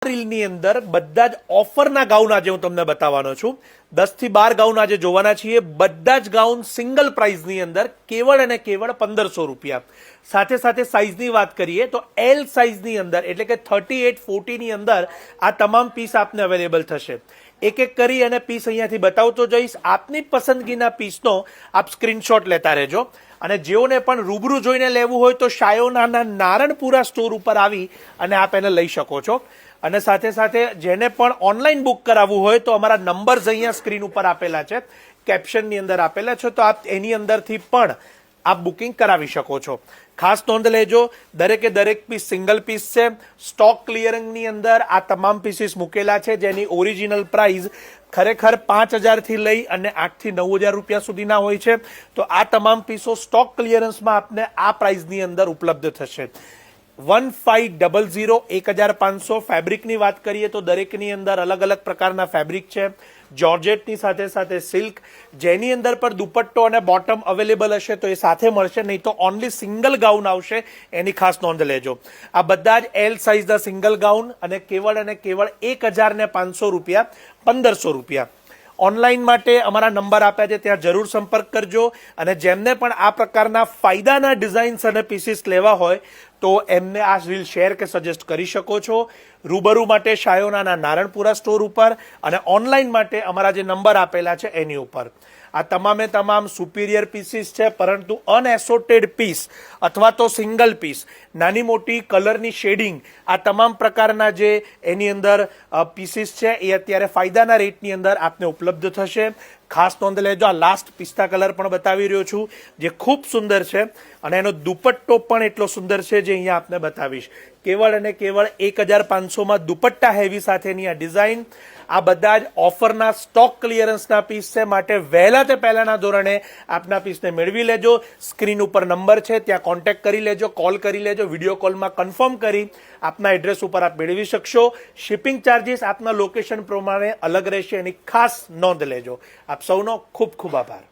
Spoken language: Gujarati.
રીલની અંદર બધા જ ઓફરના ગાઉન આજે હું તમને બતાવવાનો છું. 10 થી 12 ગાઉન આજે જોવાના છીએ. બધા જ ગાઉન સિંગલ પ્રાઇઝની અંદર કેવળ અને કેવળ 1500 રૂપિયા. સાથે સાથે સાઇઝની વાત કરીએ તો એલ સાઇઝની અંદર એટલે કે 38-40 ની અંદર આ તમામ પીસ આપને અવેલેબલ થશે. એક એક કરી અને પીસ અહીંયાથી બતાવતો જઈશ. આપની પસંદગીના પીસનો આપ સ્ક્રીનશોટ લેતા રહેજો. અને જેઓને પણ રૂબરૂ જોઈને લેવું હોય તો શાયોનાના નારણપુરા સ્ટોર ઉપર આવી અને આપ એને લઈ શકો છો. અને સાથે સાથે જેને પણ ઓનલાઈન બુક કરાવવું હોય તો અમારા નંબર્સ અહીંયા સ્ક્રીન ઉપર આપેલા છે, કેપ્શનની અંદર આપેલા છે, તો આપ એની અંદરથી પણ આપ બુકિંગ કરાવી શકો છો. ખાસ નોંધ લેજો, દરેકે દરેક પીસ સિંગલ પીસ છે. સ્ટોક ક્લિયરિંગની અંદર આ તમામ પીસીસ મૂકેલા છે જેની ઓરિજિનલ પ્રાઇસ ખરેખર 5000 થી લઈ અને 8 થી 9000 રૂપિયા સુધીના હોય છે. તો આ તમામ પીસો સ્ટોક ક્લિયરન્સમાં આપને આ પ્રાઇસની અંદર ઉપલબ્ધ થશે. 1500 1500 ફેબ્રિકની વાત કરીએ તો દરેકની અંદર અલગ અલગ પ્રકારના ફેબ્રિક છે. જોર્જેટની સાથે સાથે સિલ્ક, જેની અંદર પણ દુપટ્ટો અને બોટમ અવેલેબલ હશે તો એ સાથે મળશે, નહીં તો ઓનલી સિંગલ ગાઉન આવશે, એની ખાસ નોંધ લેજો. આ બધા જ એલ સાઇઝના સિંગલ ગાઉન અને કેવળ 1500 રૂપિયા, 1500 રૂપિયા. ઓનલાઈન માટે અમારા નંબર આપ્યા છે, ત્યાં જરૂર સંપર્ક કરજો. અને જેમને પણ આ પ્રકારના ફાયદાના ડિઝાઇન્સ અને પીસીસ લેવા હોય તો એમને આ રીલ શેર કે સજેસ્ટ કરી શકો છો. રૂબરૂ માટે શાયોનાના નારણપુરા સ્ટોર ઉપર અને ઓનલાઈન માટે અમારા જે નંબર આપેલા છે એની ઉપર. આ તમામે તમામ સુપિરિયર પીસીસ છે, પરંતુ અનએસોર્ટેડ પીસ અથવા તો સિંગલ પીસ, નાની મોટી કલરની શેડિંગ, આ તમામ પ્રકારના જે એની અંદર પીસીસ છે એ અત્યારે ફાયદાના રેટની અંદર આપને ઉપલબ્ધ થશે. ખાસ નોંધ લેજો, આ લાસ્ટ પિસ્તા કલર પણ બતાવી રહ્યો છું જે ખૂબ સુંદર છે અને એનો દુપટ્ટો પણ એટલો સુંદર છે જે અહીંયા આપને બતાવીશ. કેવળ અને કેવળ 1500માં દુપટ્ટા હેવી સાથેની આ ડિઝાઇન. આ બધા જ ઓફરના સ્ટોક ક્લિયરન્સના પીસ છે, માટે વહેલા તે પહેલાના ધોરણે આપના પીસને મેળવી લેજો. સ્ક્રીન ઉપર નંબર છે, ત્યાં કોન્ટેક્ટ કરી લેજો, કોલ કરી લેજો. વિડીયો કોલમાં કન્ફર્મ કરી આપના એડ્રેસ ઉપર આપ મેળવી શકશો. શિપિંગ ચાર્જીસ આપના લોકેશન પ્રમાણે અલગ રહેશે, એની ખાસ નોંધ લેજો. આપ સૌનો ખૂબ ખૂબ આભાર.